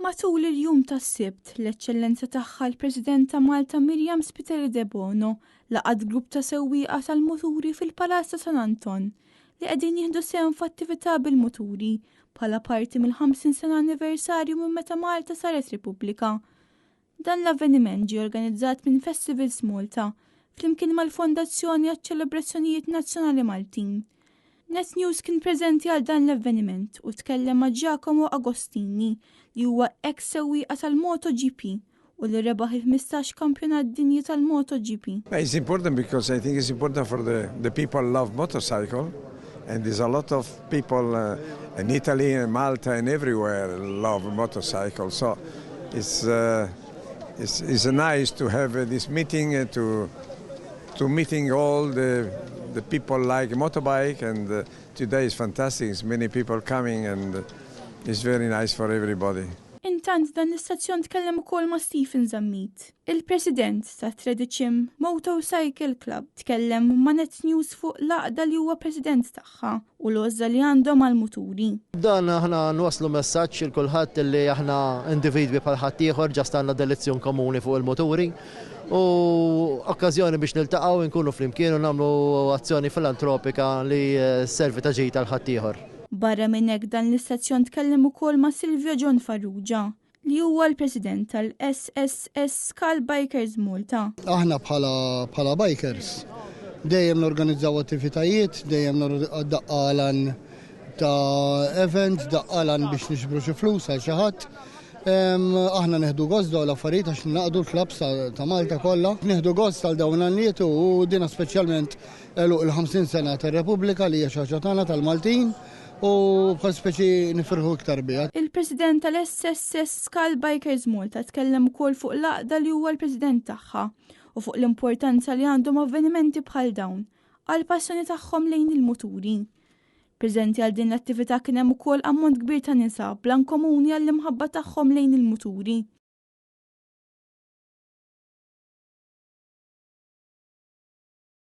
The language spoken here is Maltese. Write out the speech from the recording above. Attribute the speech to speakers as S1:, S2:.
S1: Matul il-jum tas-Sibt, l-Eċċellenza tagħha l-President ta' Malta Miriam Spiteri de Bono laqad grupp ta' sewwieqa tal-muturi fil-Palazz ta' San Anton li qegħdin jieħdu sehem f'attività bil-muturi bħala parti mill-50 sena anniversarju minn meta Malta saret Repubblika. Dan l-avveniment ġie organizzat minn Festivals Malta flimkien mal-Fondazzjoni għaċ-Ċelebrazzjonijiet Nazzjonali Maltin. Net News kien preżenti għal dan l-avveniment u tkellem ma' Giacomo Agostini li huwa ex-sewwieqa tal-MotoGP u li rebaħ il-15 kampjonat dinji tal-MotoGP.
S2: It's important because I think it's important for the people who love motorcycle, and there's a lot of people in Italy and Malta and everywhere love motorcycle. So it's nice to have this meeting to meeting all the people like motorbike, and today is fantastic. There's many people coming and it's very nice for everybody.
S1: Intant dan l-istazzjon tkellem ukoll ma' Stephen Zammit, il-President ta' Tradicim Motorcycle Club, tkellem ma' Net News fuq laqda li huwa President tagħha u l-għoża li għandhom għall-muturi.
S3: Dan aħna nwaslu messaġġ il kulħadd li aħna individwi bħal ħadd ieħor ġast għandna delezzjon komuni fuq il-muturi u okkażjoni biex niltaqgħu nkunu flimkien u nagħmlu azzjoni filantropika li servi ta' ġid għal ħadd ieħor.
S1: Barra minn hekk dan l-istazzjon tkellem ukoll ma' Silvio John Farrugia li huwa l-President tal-SSS Skal Bikers Malta.
S4: Aħna bħala bikers dejjem norganizzaw attivitajiet, dejjem daqqalan ta' event, daqqalan biex nixbru xi flus għal xi ħadd. Aħna neħdu gost dawn l-affarijiet għax naqdu l-klabs ta' Malta kollha. Neħdu gost għal dawn għanniet u dina speċjalment il-50 sena tar-Repubblika li hija xi ħaġa tagħna tal-Maltin. U bħal speċi nifirħu iktar biha.
S1: Il-President tal-SSS Skal Bikers Malta tkellem ukoll fuq laqda li huwa l-President tagħha u fuq l-importanza li għandhom avvenimenti bħal dawn għal passjoni tagħhom lejn il-muturi. Preżenti għal din l-attività kien hemm ukoll ammont kbir ta' nisa blan komuni għall-imħabba tagħhom lejn il-muturi.